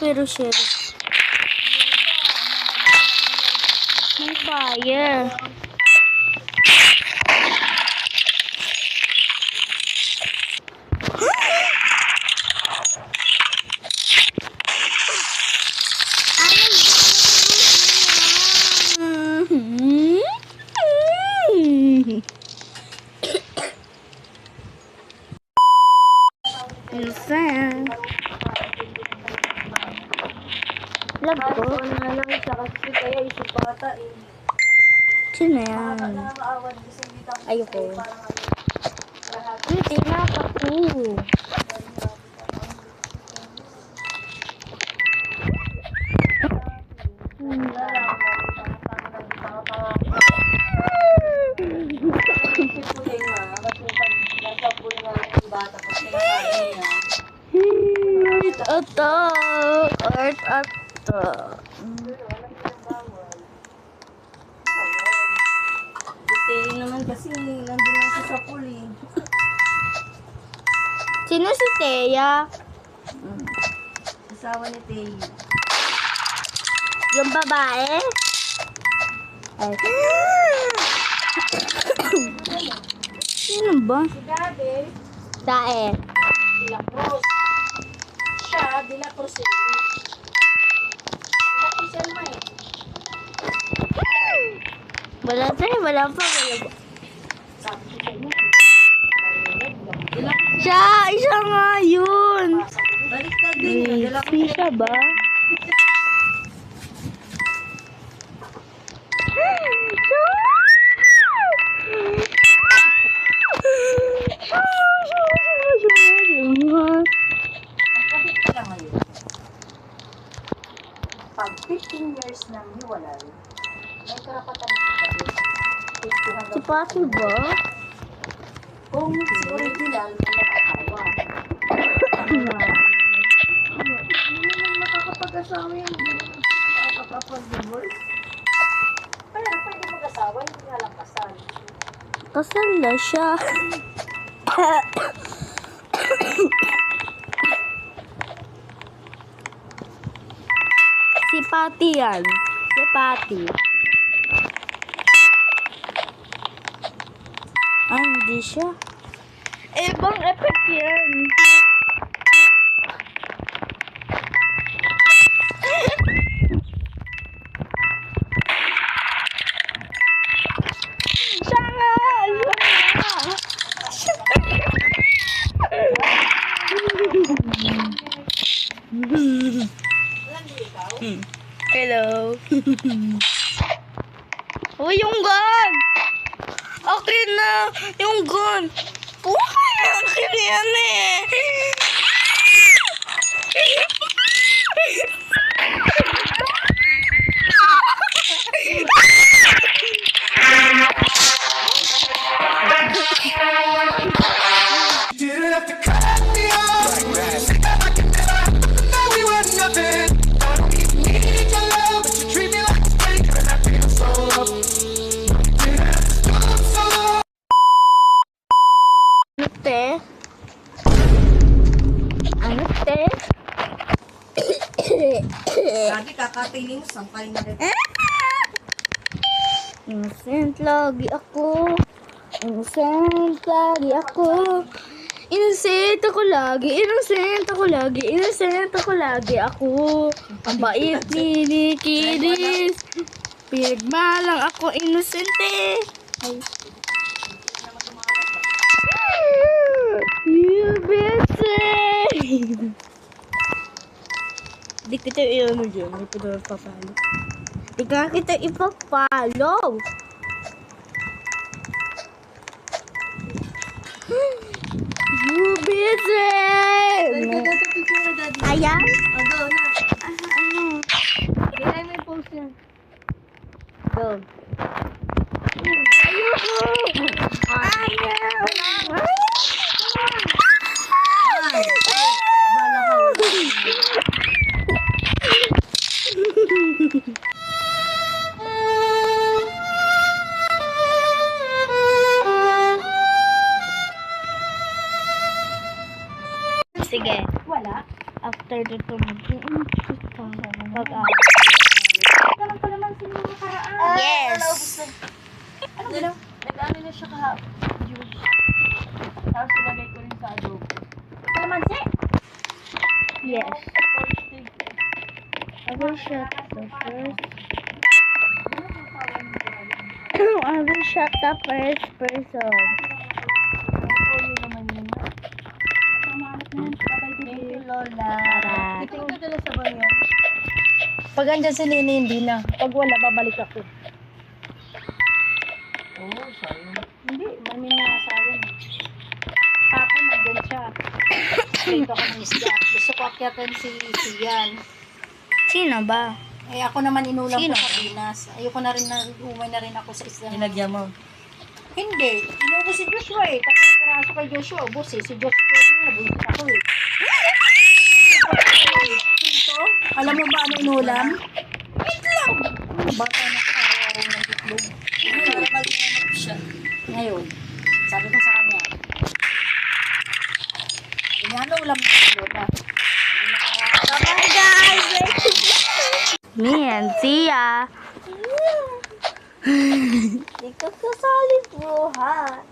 kay Rochelle. May fire. Minsan. Love ko. Ano na lang siya kasi kaya isip bata eh. Sino yan? Nakakaawan kasi hindi tapos Ayoko. parang Hindi na ako. Heart attack! Heart attack! Ito naman kasi nandun lang siya sa pool eh. Sino si Thea? Asawa ni Tay. Yung babae? Ay. Sino ba? Si Daddy, Dae. De La Cruz. Siya, De La Cruz eh. De La Cruz Elma eh. Wala tayo, wala pa. Sabi ko sa inyo. Siya! Isa nga yun! Baliktad din yun. De La Cruz. Wait, siya ba? Ang kapit ka lang ngayon. Pag 15 years nang hiwalay, may karapatan ng kapit. Si Pati ba? Kung si original na nag-asawa. Hindi naman makakapag-asawa yan. Hindi naman makakapag-divorce. Kaya pwede mag-asawa, hindi nga lang kasal. Kasal na siya. Si Pati yan. Si Pati. Ah, hindi siya. Ibang effect yan. Siya nga! Siya nga! Hello. Oh, yung gun! Akin na! Yung gun! Uy! Akin yan eh! Didn't have to cut me off. Said that I could never happen, that we were nothing. I don't even need your love, but you treat me like a stranger, and I feel so low. Didn't have to stop so long. Ano te? Ano te? Lagi kakatinin mo, sampay na rin. Innocent lagi ako. Innocent lagi ako. Innocent ako lagi. Innocent ako lagi. Innocent ako lagi ako. Ang bait ni Nikki Diz. Pinagmalang ako innocent eh. Ay. You bitch. Di kita i-ano dyan. Di kita papalo. Di ka kita ipapalo. You busy! Dito picture na daddy. Ayan? O, go na. Ano? Kaya may post yan. Go. Ayoko! Ayaw! Bala ka, wala. Sige. Wala. Ako. started to mag-aaral. Ganun pa naman sila mga karaan. Yes! Ano ba? Nag-ano na siya Juice. Tapos ilagay ko rin sa adobo. Kalamansi? Yes. First thing. I will shut the first. I will shut the first person. Oo, yun naman yun. Thank you, Lola. Tara. Ito yung kadala sa banyan. Pag andyan si Nini, hindi na. Pag wala, babalik ako. Oo, sayang. Hindi, mami na sayang. Hapon, nandyan siya. Dito ako ng isda. Gusto ko akyatan si Sian. Sino ba? Eh, ako naman inulam Sino? ko sa Pinas. Ayoko na rin na, umay na rin ako sa isda. Hinagyan mo. Hindi. Inubos si Joshua eh. Tapos piraso kay Joshua. Ubus eh. Si Joshua nabusin ako eh. Ito, alam mo ba ano inulam? Itlog! Bata na sa araw-araw ng itlog. Para mag-ingat siya. Ngayon, sabi ko sa kanya, ano ulam ng itlog ha? Bye guys! Me and Sia. Ikaw kasali po ha?